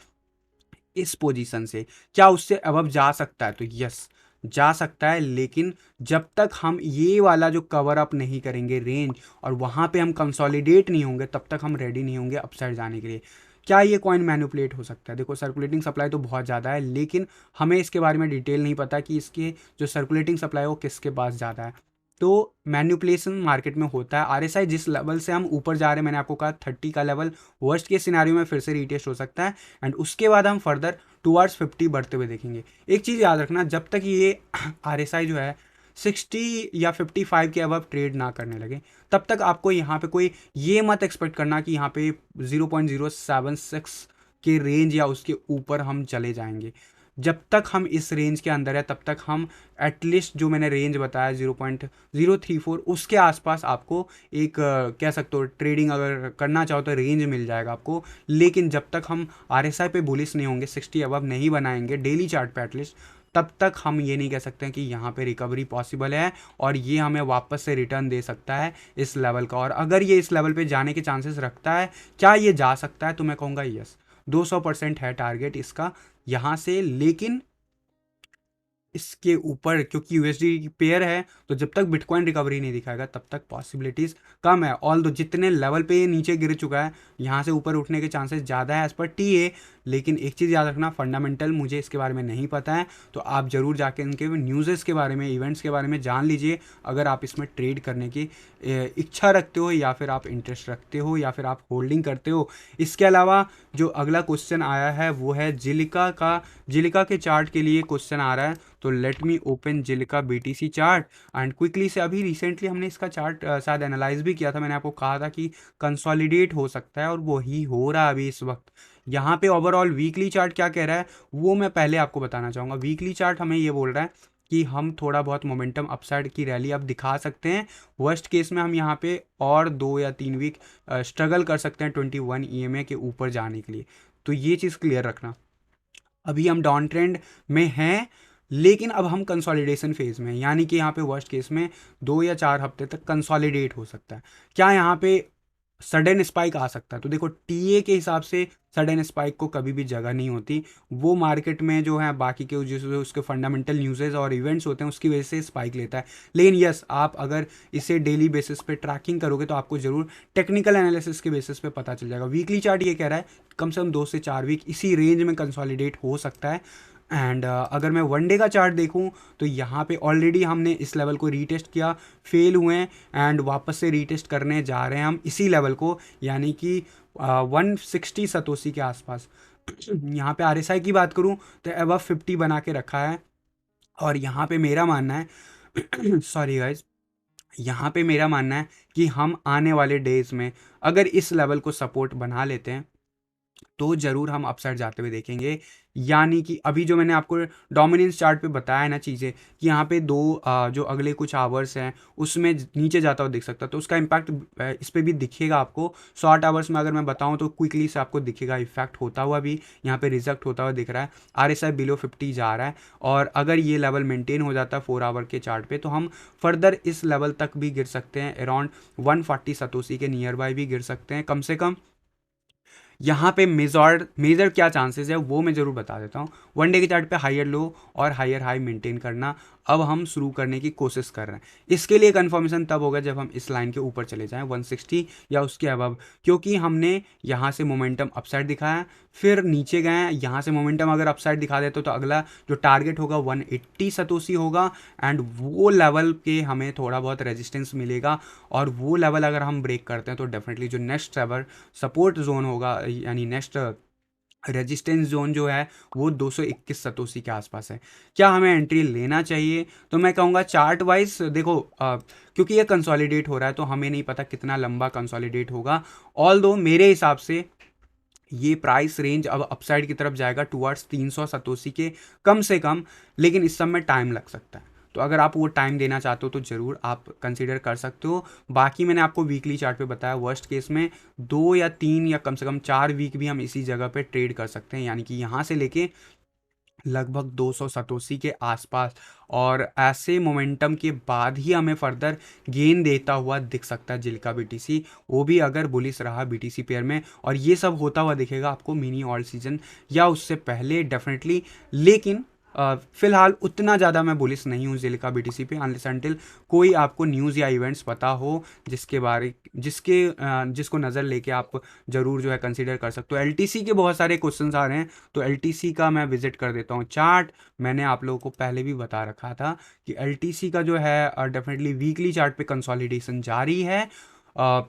इस पोजीशन से। क्या उससे अबव जा सकता है? तो यस, जा सकता है, लेकिन जब तक हम ये वाला जो कवर अप नहीं करेंगे रेंज और वहाँ पे हम कंसोलिडेट नहीं होंगे, तब तक हम रेडी नहीं होंगे अपसाइड जाने के लिए। क्या ये कॉइन मैनिपुलेट हो सकता है? देखो, सर्कुलेटिंग सप्लाई तो बहुत ज़्यादा है, लेकिन हमें इसके बारे में डिटेल नहीं पता कि इसके जो सर्कुलेटिंग सप्लाई है वो किसके पास ज़्यादा है। तो मैनिपुलेशन मार्केट में होता है। आरएसआई जिस लेवल से हम ऊपर जा रहे हैं, मैंने आपको कहा 30 का लेवल वर्स्ट के सिनेरियो में फिर से रीटेस्ट हो सकता है, एंड उसके बाद हम फर्दर टुवर्ड्स 50 बढ़ते हुए देखेंगे। एक चीज़ याद रखना, जब तक ये आरएसआई जो है 60 या 55 के अबव ट्रेड ना करने लगे, तब तक आपको यहाँ पे कोई ये मत एक्सपेक्ट करना कि यहाँ पे 0.076 के रेंज या उसके ऊपर हम चले जाएंगे। जब तक हम इस रेंज के अंदर है, तब तक हम एटलीस्ट जो मैंने रेंज बताया 0.034 उसके आसपास आपको एक कह सकते हो ट्रेडिंग अगर करना चाहो तो रेंज मिल जाएगा आपको। लेकिन जब तक हम आरएसआई पे बुलिश नहीं होंगे, 60 अबव नहीं बनाएंगे डेली चार्ट पे एटलीस्ट, तब तक हम ये नहीं कह सकते हैं कि यहाँ पे रिकवरी पॉसिबल है और ये हमें वापस से रिटर्न दे सकता है इस लेवल का। और अगर ये इस लेवल पे जाने के चांसेस रखता है, क्या ये जा सकता है? तो मैं कहूँगा यस, 200% है टारगेट इसका यहाँ से। लेकिन इसके ऊपर क्योंकि यूएसडी की पेयर है, तो जब तक बिटकॉइन रिकवरी नहीं दिखाएगा तब तक पॉसिबिलिटीज़ कम है। ऑल दो जितने लेवल पे ये नीचे गिर चुका है, यहाँ से ऊपर उठने के चांसेस ज़्यादा है एज पर टीए। लेकिन एक चीज़ याद रखना, फंडामेंटल मुझे इसके बारे में नहीं पता है, तो आप ज़रूर जाके इनके न्यूज़ के बारे में, इवेंट्स के बारे में जान लीजिए अगर आप इसमें ट्रेड करने की इच्छा रखते हो, या फिर आप इंटरेस्ट रखते हो, या फिर आप होल्डिंग करते हो। इसके अलावा जो अगला क्वेश्चन आया है वो है जिलिका का। जिलिका के चार्ट के लिए क्वेश्चन आ रहा है, तो लेट मी ओपन जिलिका बीटीसी चार्ट एंड क्विकली से। अभी रिसेंटली हमने इसका चार्ट शायद एनालाइज भी किया था, मैंने आपको कहा था कि कंसोलिडेट हो सकता है और वही हो रहा है अभी इस वक्त। यहाँ पे ओवरऑल वीकली चार्ट क्या कह रहा है वो मैं पहले आपको बताना चाहूँगा। वीकली चार्ट हमें ये बोल रहा है कि हम थोड़ा बहुत मोमेंटम अपसाइड की रैली अब दिखा सकते हैं। वर्स्ट केस में हम यहाँ पे और 2 या 3 वीक स्ट्रगल कर सकते हैं 21 ईएमए के ऊपर जाने के लिए। तो ये चीज़ क्लियर रखना। अभी हम डाउन ट्रेंड में हैं, लेकिन अब हम कंसोलिडेशन फेज में हैं, यानी कि यहाँ पे वर्स्ट केस में 2 या 4 हफ्ते तक कंसोलिडेट हो सकता है। क्या यहाँ पे सडन स्पाइक आ सकता है? तो देखो, टीए के हिसाब से सडन स्पाइक को कभी भी जगह नहीं होती। वो मार्केट में जो है बाकी के जो उसके फंडामेंटल न्यूज़ेज और इवेंट्स होते हैं उसकी वजह से स्पाइक लेता है। लेकिन यस, आप अगर इसे डेली बेसिस पे ट्रैकिंग करोगे तो आपको ज़रूर टेक्निकल एनालिसिस के बेसिस पे पता चल जाएगा। वीकली चार्ट ये कह रहा है कम से कम 2 से 4 वीक इसी रेंज में कंसोलिडेट हो सकता है। एंड अगर मैं वन डे का चार्ट देखूं तो यहाँ पे ऑलरेडी हमने इस लेवल को रीटेस्ट किया, फेल हुए हैं, एंड वापस से रीटेस्ट करने जा रहे हैं हम इसी लेवल को, यानी कि 160 सतोसी के आसपास। यहाँ पे आरएसआई की बात करूँ तो अबव 50 बना के रखा है। और यहाँ पे मेरा मानना है सॉरी गाइज, यहाँ पे मेरा मानना है कि हम आने वाले डेज में अगर इस लेवल को सपोर्ट बना लेते हैं तो ज़रूर हम अपसाइड जाते हुए देखेंगे। यानी कि अभी जो मैंने आपको डोमिनेंस चार्ट पे बताया है ना चीज़ें, कि यहाँ पे जो अगले कुछ आवर्स हैं उसमें नीचे जाता हुआ दिख सकता है, तो उसका इम्पैक्ट इस पे भी दिखेगा आपको। शॉर्ट आवर्स में अगर मैं बताऊँ तो क्विकली से आपको दिखेगा इफेक्ट होता हुआ भी, यहाँ पे रिजेक्ट होता हुआ दिख रहा है। आरएसआई बिलो 50 जा रहा है, और अगर ये लेवल मेंटेन हो जाता है 4 आवर के चार्ट पे, तो हम फर्दर इस लेवल तक भी गिर सकते हैं, अराउंड 140 सतोसी के नियर बाय भी गिर सकते हैं कम से कम। यहाँ पे मेजर क्या चांसेस है वो मैं ज़रूर बता देता हूँ। वन डे के चार्ट पे हायर लो और हायर हाई मेंटेन करना अब हम शुरू करने की कोशिश कर रहे हैं। इसके लिए कंफर्मेशन तब होगा जब हम इस लाइन के ऊपर चले जाएं 160 या उसके अबव, क्योंकि हमने यहाँ से मोमेंटम अपसाइड दिखाया, फिर नीचे गए हैं, यहाँ से मोमेंटम अगर अपसाइड दिखा देते तो अगला जो टारगेट होगा 180 सतोसी होगा, एंड वो लेवल के हमें थोड़ा बहुत रेजिस्टेंस मिलेगा। और वो लेवल अगर हम ब्रेक करते हैं तो डेफिनेटली जो नेक्स्ट एवर सपोर्ट जोन होगा, यानी नेक्स्ट रेजिस्टेंस जोन जो है वो 221 सतोसी के आसपास है। क्या हमें एंट्री लेना चाहिए? तो मैं कहूँगा चार्ट वाइज देखो, क्योंकि ये कंसोलिडेट हो रहा है तो हमें नहीं पता कितना लंबा कंसोलिडेट होगा। ऑल दो मेरे हिसाब से ये प्राइस रेंज अब अपसाइड की तरफ जाएगा टुवर्ड्स 300 सतोसी के कम से कम, लेकिन इस सब में टाइम लग सकता है। तो अगर आप वो टाइम देना चाहते हो तो ज़रूर आप कंसिडर कर सकते हो। बाकी मैंने आपको वीकली चार्ट पे बताया, वर्स्ट केस में 2 या 3 या कम से कम 4 वीक भी हम इसी जगह पे ट्रेड कर सकते हैं, यानी कि यहाँ से लेके लगभग 200 सतोसी के आसपास। और ऐसे मोमेंटम के बाद ही हमें फर्दर गेन देता हुआ दिख सकता है जिल्का बीटीसी, वो भी अगर बुलिस रहा बीटीसी पेयर में। और ये सब होता हुआ दिखेगा आपको मिनी ऑल सीजन या उससे पहले डेफिनेटली। लेकिन फिलहाल उतना ज़्यादा मैं बुलिस नहीं हूँ जिल्का बीटीसी पे, अनलेस अनटिल कोई आपको न्यूज़ या इवेंट्स पता हो जिसको नज़र लेके आप ज़रूर जो है कंसीडर कर सकते हो। एलटीसी के बहुत सारे क्वेश्चंस आ रहे हैं, तो एलटीसी का मैं विजिट कर देता हूँ चार्ट। मैंने आप लोगों को पहले भी बता रखा था कि एलटीसी का जो है डेफिनेटली वीकली चार्ट पे कंसोलिडेशन जारी है। अ,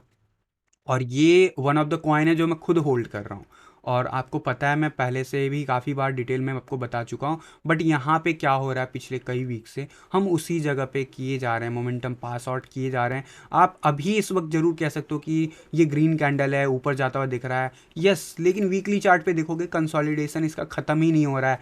और ये वन ऑफ द कॉइन है जो मैं खुद होल्ड कर रहा हूँ। और आपको पता है मैं पहले से भी काफ़ी बार डिटेल में आपको बता चुका हूँ। बट यहाँ पे क्या हो रहा है, पिछले कई वीक से हम उसी जगह पे किए जा रहे हैं, मोमेंटम पास आउट किए जा रहे हैं। आप अभी इस वक्त ज़रूर कह सकते हो कि ये ग्रीन कैंडल है, ऊपर जाता हुआ दिख रहा है, यस। लेकिन वीकली चार्ट पे देखोगे कंसोलिडेशन इसका ख़त्म ही नहीं हो रहा है।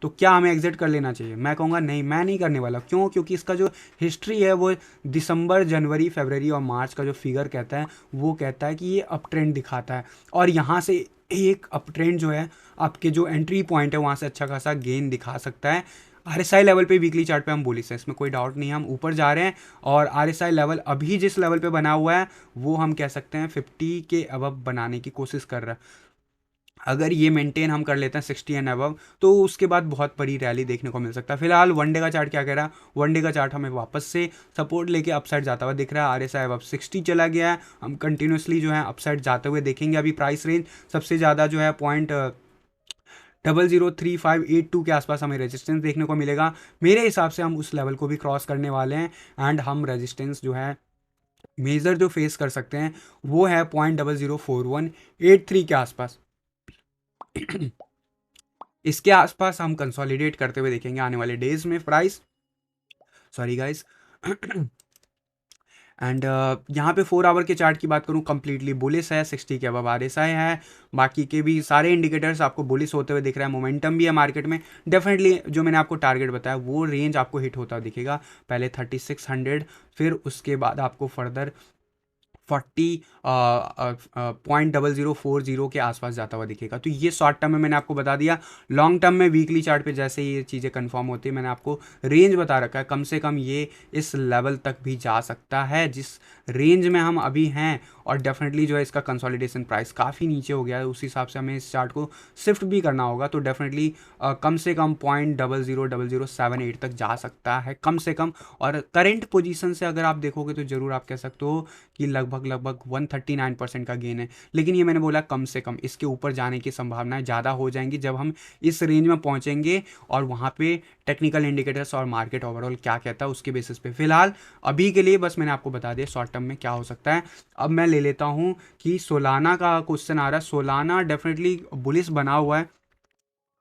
तो क्या हमें एग्जिट कर लेना चाहिए? मैं कहूँगा नहीं, मैं नहीं करने वाला। क्यों? क्योंकि इसका जो हिस्ट्री है वो दिसंबर, जनवरी, फरवरी और मार्च का जो फिगर कहता है वो कहता है कि ये अप ट्रेंड दिखाता है। और यहाँ से एक अप ट्रेंड जो है, आपके जो एंट्री पॉइंट है वहाँ से अच्छा खासा गेन दिखा सकता है। आरएसआई लेवल पे वीकली चार्ट पे हम बुलिश हैं, इसमें कोई डाउट नहीं है, हम ऊपर जा रहे हैं। और आरएसआई लेवल अभी जिस लेवल पे बना हुआ है वो हम कह सकते हैं 50 के अबव बनाने की कोशिश कर रहा है। अगर ये मेंटेन हम कर लेते हैं 60 एंड अबव, तो उसके बाद बहुत बड़ी रैली देखने को मिल सकता है। फिलहाल वनडे का चार्ट क्या कह रहा है? वनडे का चार्ट हमें वापस से सपोर्ट लेके अपसाइड जाता हुआ दिख रहा है। आरएसआई अब 60 चला गया है, हम कंटिन्यूसली जो है अपसाइड जाते हुए देखेंगे। अभी प्राइस रेंज सबसे ज़्यादा जो है 0.003582 के आसपास हमें रेजिस्टेंस देखने को मिलेगा। मेरे हिसाब से हम उस लेवल को भी क्रॉस करने वाले हैं। एंड हम रेजिस्टेंस जो है मेजर जो फेस कर सकते हैं वो है 0.004183 के आसपास। इसके आसपास हम कंसोलिडेट करते हुए देखेंगे आने वाले डेज में प्राइस। Sorry guys. एंड यहाँ पे 4 आवर के चार्ट की बात करूँ, कंप्लीटली बुलिस है, 60 के अबव आरएसआई है। बाकी के भी सारे इंडिकेटर्स आपको बुलिस होते हुए दिख रहा है, मोमेंटम भी है मार्केट में। डेफिनेटली जो मैंने आपको टारगेट बताया वो रेंज आपको हिट होता दिखेगा, पहले 3600, फिर उसके बाद आपको फर्दर 40.0040 के आसपास जाता हुआ दिखेगा। तो ये शॉर्ट टर्म में मैंने आपको बता दिया। लॉन्ग टर्म में वीकली चार्ट पे जैसे ये चीज़ें कंफर्म होती है, मैंने आपको रेंज बता रखा है, कम से कम ये इस लेवल तक भी जा सकता है जिस रेंज में हम अभी हैं। और डेफिनेटली जो है इसका कंसोलिडेशन प्राइस काफ़ी नीचे हो गया है, उस हिसाब से हमें इस चार्ट को शिफ्ट भी करना होगा। तो डेफिनेटली कम से कम 0.000078 तक जा सकता है कम से कम। और करेंट पोजीशन से अगर आप देखोगे तो ज़रूर आप कह सकते हो कि लगभग 139% का गेन है। लेकिन ये मैंने बोला कम से कम, इसके ऊपर जाने की संभावनाएं ज़्यादा हो जाएंगी जब हम इस रेंज में पहुंचेंगे और वहाँ पे टेक्निकल इंडिकेटर्स और मार्केट ओवरऑल क्या कहता है उसके बेसिस पे। फिलहाल अभी के लिए बस मैंने आपको बता दिया शॉर्ट टर्म में क्या हो सकता है। अब मैं ले लेता हूँ कि सोलाना का क्वेश्चन आ रहा है। सोलाना डेफिनेटली बुलिश बना हुआ है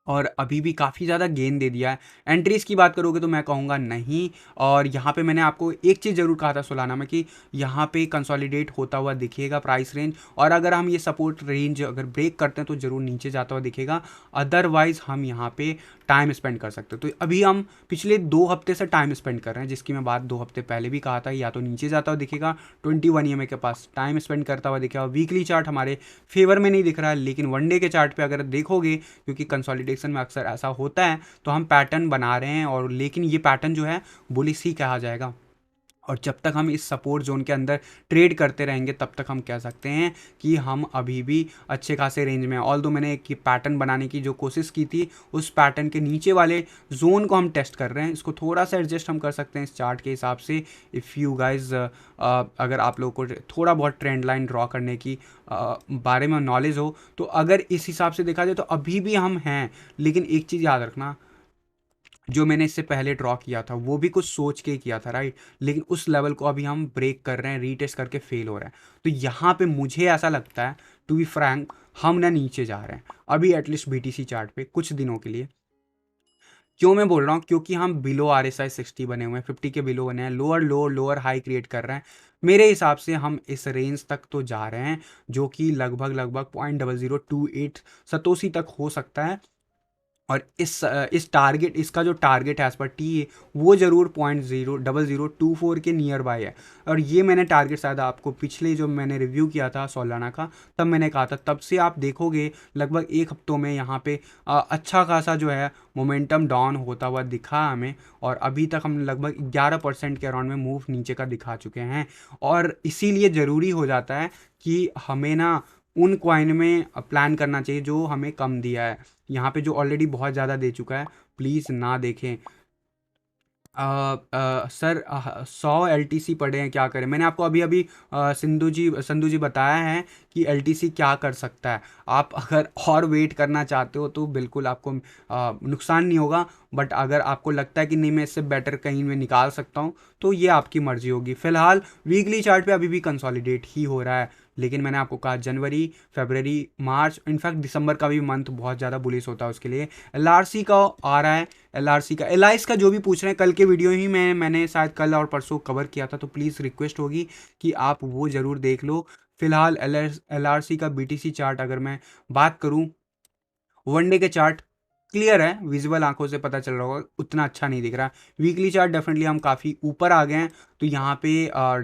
और अभी भी काफ़ी ज़्यादा गेन दे दिया है। एंट्रीज़ की बात करोगे तो मैं कहूँगा नहीं। और यहाँ पे मैंने आपको एक चीज़ ज़रूर कहा था सोलाना में कि यहाँ पे कंसोलिडेट होता हुआ दिखेगा प्राइस रेंज, और अगर हम ये सपोर्ट रेंज अगर ब्रेक करते हैं तो ज़रूर नीचे जाता हुआ दिखेगा। अदरवाइज़ हम यहाँ पे टाइम स्पेंड कर सकते हैं। तो अभी हम पिछले 2 हफ्ते से टाइम स्पेंड कर रहे हैं, जिसकी मैं बात 2 हफ्ते पहले भी कहा था। या तो नीचे जाता हुआ दिखेगा 21 EMA के पास, टाइम स्पेंड करता हुआ दिखेगा। वीकली चार्ट हमारे फेवर में नहीं दिख रहा है, लेकिन वनडे के चार्ट पे अगर देखोगे, क्योंकि कंसोलिडेशन में अक्सर ऐसा होता है, तो हम पैटर्न बना रहे हैं। और लेकिन ये पैटर्न जो है बुलिश ही कहा जाएगा। और जब तक हम इस सपोर्ट जोन के अंदर ट्रेड करते रहेंगे तब तक हम कह सकते हैं कि हम अभी भी अच्छे खासे रेंज में हैं। ऑल दो मैंने एक पैटर्न बनाने की जो कोशिश की थी, उस पैटर्न के नीचे वाले जोन को हम टेस्ट कर रहे हैं। इसको थोड़ा सा एडजस्ट हम कर सकते हैं इस चार्ट के हिसाब से। इफ़ यू गाइज अगर आप लोगों को थोड़ा बहुत ट्रेंड लाइन ड्रॉ करने की बारे में नॉलेज हो, तो अगर इस हिसाब से देखा जाए तो अभी भी हम हैं। लेकिन एक चीज़ याद रखना, जो मैंने इससे पहले ड्रॉ किया था वो भी कुछ सोच के किया था, राइट। लेकिन उस लेवल को अभी हम ब्रेक कर रहे हैं, रीटेस्ट करके फेल हो रहा है। तो यहाँ पे मुझे ऐसा लगता है, टू बी फ्रैंक, हम ना नीचे जा रहे हैं अभी एटलीस्ट बीटीसी चार्ट पे कुछ दिनों के लिए। क्यों मैं बोल रहा हूँ? क्योंकि हम बिलो RSI 60 बने हुए हैं, 50 के बिलो बने हैं, लोअर लो लोअर हाई क्रिएट कर रहे हैं। मेरे हिसाब से हम इस रेंज तक तो जा रहे हैं, जो कि लगभग लगभग 0.0028 सतोसी तक हो सकता है। और इस टारगेट, इसका जो टारगेट है एज पर टी ए, वो ज़रूर 0.0024 के नियर बाय है। और ये मैंने टारगेट शायद आपको पिछले जो मैंने रिव्यू किया था सोलाना का, तब मैंने कहा था, तब से आप देखोगे लगभग एक हफ्तों में यहाँ पे अच्छा खासा जो है मोमेंटम डाउन होता हुआ दिखा हमें। और अभी तक हम लगभग 11% के अराउंड में मूव नीचे का दिखा चुके हैं। और इसीलिए ज़रूरी हो जाता है कि हमें ना उन कॉइन में प्लान करना चाहिए जो हमें कम दिया है। यहाँ पे जो ऑलरेडी बहुत ज़्यादा दे चुका है, प्लीज़ ना देखें। सर 100 LTC पड़े हैं, क्या करें? मैंने आपको अभी अभी संधू जी बताया है कि LTC क्या कर सकता है। आप अगर और वेट करना चाहते हो तो बिल्कुल आपको नुकसान नहीं होगा, बट अगर आपको लगता है कि नहीं मैं इससे बेटर कहीं में निकाल सकता हूँ, तो ये आपकी मर्जी होगी। फिलहाल वीकली चार्ट पे अभी भी कंसोलिडेट ही हो रहा है, लेकिन मैंने आपको कहा जनवरी, फरवरी, मार्च, इनफैक्ट दिसंबर का भी मंथ बहुत ज़्यादा बुलिश होता है उसके लिए। LRC का आ रहा है, LRC का, LIS का जो भी पूछ रहे हैं, कल के वीडियो ही में मैंने शायद कल और परसों कवर किया था, तो प्लीज़ रिक्वेस्ट होगी कि आप वो ज़रूर देख लो। फिलहाल LRC का BTC चार्ट अगर मैं बात करूं, वनडे के चार्ट क्लियर है, विजिबल आंखों से पता चल रहा होगा, उतना अच्छा नहीं दिख रहा। वीकली चार्ट डेफिनेटली हम काफ़ी ऊपर आ गए हैं, तो यहाँ पे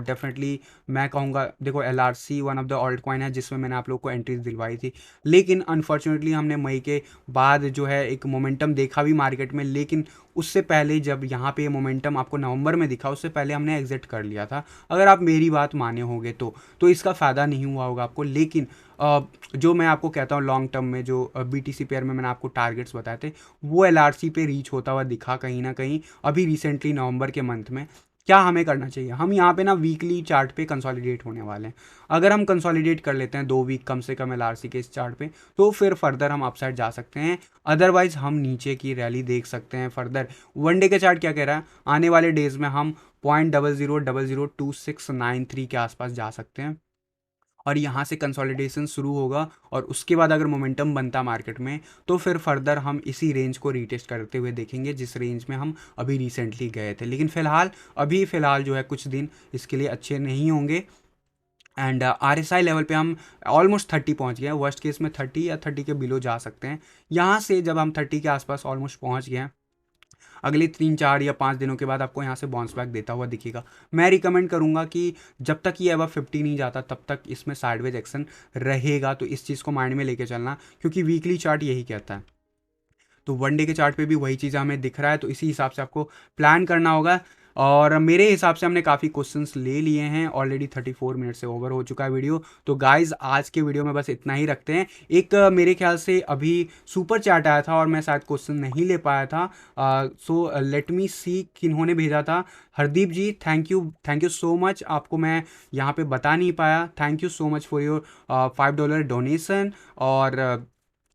डेफिनेटली मैं कहूँगा, देखो LRC one of the alt coin है जिसमें मैंने आप लोग को एंट्रीज दिलवाई थी, लेकिन अनफॉर्चुनेटली हमने मई के बाद जो है एक मोमेंटम देखा भी मार्केट में, लेकिन उससे पहले जब यहाँ पे मोमेंटम आपको नवंबर में दिखा, उससे पहले हमने एग्जिट कर लिया था। अगर आप मेरी बात माने होंगे तो इसका फ़ायदा नहीं हुआ होगा आपको। लेकिन जो मैं आपको कहता हूँ लॉन्ग टर्म में जो BTC पेयर में मैंने आपको टारगेट्स बताए थे, वो LRC पे रीच होता हुआ दिखा कहीं ना कहीं अभी रिसेंटली नवंबर के मंथ में। क्या हमें करना चाहिए? हम यहाँ पे ना वीकली चार्ट पे कंसोलिडेट होने वाले हैं। अगर हम कंसोलिडेट कर लेते हैं 2 वीक कम से कम LRC के इस चार्ट पे, तो फिर फर्दर हम अपसाइड जा सकते हैं। अदरवाइज हम नीचे की रैली देख सकते हैं फर्दर। वनडे के चार्ट क्या कह रहा है? आने वाले डेज में हम 0.00002693 के आसपास जा सकते हैं, और यहाँ से कंसोलिडेशन शुरू होगा, और उसके बाद अगर मोमेंटम बनता मार्केट में, तो फिर फर्दर हम इसी रेंज को रीटेस्ट करते हुए देखेंगे जिस रेंज में हम अभी रिसेंटली गए थे। लेकिन फ़िलहाल जो है कुछ दिन इसके लिए अच्छे नहीं होंगे। एंड RSI लेवल पे हम ऑलमोस्ट 30 पहुँच गए हैं। वर्स्ट केस में 30 या 30 के बिलो जा सकते हैं। यहाँ से जब हम 30 के आसपास ऑलमोस्ट पहुँच गए हैं, अगले 3 4 या 5 दिनों के बाद आपको यहाँ से बाउंस बैक देता हुआ दिखेगा। मैं रिकमेंड करूँगा कि जब तक ये अब 50 नहीं जाता, तब तक इसमें साइडवेज एक्शन रहेगा, तो इस चीज़ को माइंड में लेके चलना, क्योंकि वीकली चार्ट यही कहता है। तो वनडे के चार्ट पे भी वही चीज़ हमें दिख रहा है, तो इसी हिसाब से आपको प्लान करना होगा। और मेरे हिसाब से हमने काफ़ी क्वेश्चंस ले लिए हैं ऑलरेडी। 34 मिनट से ओवर हो चुका है वीडियो। तो गाइज आज के वीडियो में बस इतना ही रखते हैं। एक मेरे ख्याल से अभी सुपर चैट आया था और मैं शायद क्वेश्चन नहीं ले पाया था, सो लेट मी सी किन्होंने भेजा था। हरदीप जी, थैंक यू सो मच। आपको मैं यहाँ पे बता नहीं पाया, thank you so much for your $5 donation. और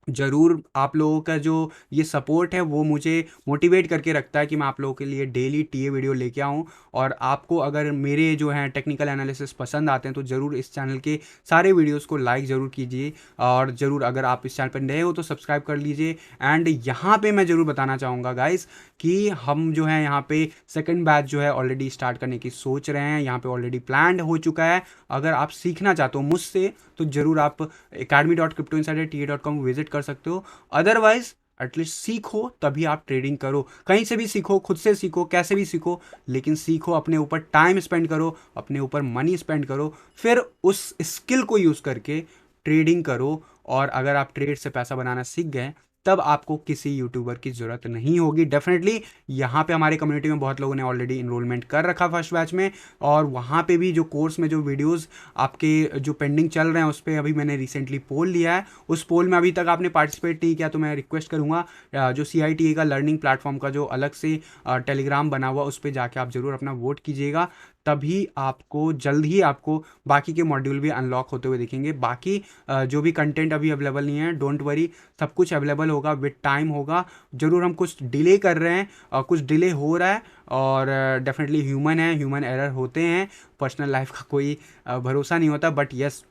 ज़रूर आप लोगों का जो ये सपोर्ट है वो मुझे मोटिवेट करके रखता है कि मैं आप लोगों के लिए डेली टीए वीडियो लेके आऊँ। और आपको अगर मेरे जो हैं टेक्निकल एनालिसिस पसंद आते हैं, तो ज़रूर इस चैनल के सारे वीडियोस को लाइक ज़रूर कीजिए, और ज़रूर अगर आप इस चैनल पर नए हो तो सब्सक्राइब कर लीजिए। एंड यहाँ पे मैं ज़रूर बताना चाहूँगा गाइस कि हम जो है यहाँ पे सेकंड बैच जो है ऑलरेडी स्टार्ट करने की सोच रहे हैं। यहाँ पे ऑलरेडी प्लान्ड हो चुका है। अगर आप सीखना चाहते हो मुझसे, तो ज़रूर आप academy.cryptoinsiderta.com विजिट कर सकते हो। अदरवाइज एटलीस्ट सीखो, तभी आप ट्रेडिंग करो। कहीं से भी सीखो, खुद से सीखो, कैसे भी सीखो, लेकिन सीखो, अपने ऊपर टाइम स्पेंड करो, अपने ऊपर मनी स्पेंड करो, फिर उस स्किल को यूज़ करके ट्रेडिंग करो। और अगर आप ट्रेड से पैसा बनाना सीख गए, तब आपको किसी यूट्यूबर की ज़रूरत नहीं होगी। डेफिनेटली यहाँ पे हमारे कम्युनिटी में बहुत लोगों ने ऑलरेडी इनरोलमेंट कर रखा फर्स्ट बैच में, और वहाँ पे भी जो कोर्स में जो वीडियोस आपके जो पेंडिंग चल रहे हैं, उस पर अभी मैंने रिसेंटली पोल लिया है। उस पोल में अभी तक आपने पार्टिसिपेट नहीं किया, तो मैं रिक्वेस्ट करूँगा जो CITA का लर्निंग प्लेटफॉर्म का जो अलग से टेलीग्राम बना हुआ, उस पर जाके आप ज़रूर अपना वोट कीजिएगा। तभी आपको जल्द ही आपको बाकी के मॉड्यूल भी अनलॉक होते हुए दिखेंगे। बाकी जो भी कंटेंट अभी अवेलेबल नहीं है, डोंट वरी, सब कुछ अवेलेबल होगा, विद टाइम होगा। ज़रूर हम कुछ डिले कर रहे हैं, कुछ डिले हो रहा है, और डेफिनेटली ह्यूमन एरर होते हैं। पर्सनल लाइफ का कोई भरोसा नहीं होता, बट यस,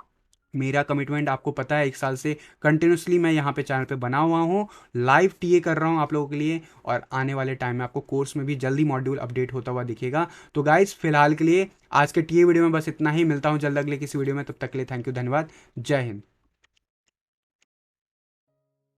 मेरा कमिटमेंट आपको पता है, 1 साल से कंटिन्यूसली मैं यहाँ पे चैनल पे बना हुआ हूँ, लाइव टीए कर रहा हूँ आप लोगों के लिए। और आने वाले टाइम में आपको कोर्स में भी जल्दी मॉड्यूल अपडेट होता हुआ दिखेगा। तो गाइज फिलहाल के लिए आज के टीए वीडियो में बस इतना ही। मिलता हूँ जल्द अगले किसी वीडियो में, तब तक के लिए थैंक यू, धन्यवाद, जय हिंद।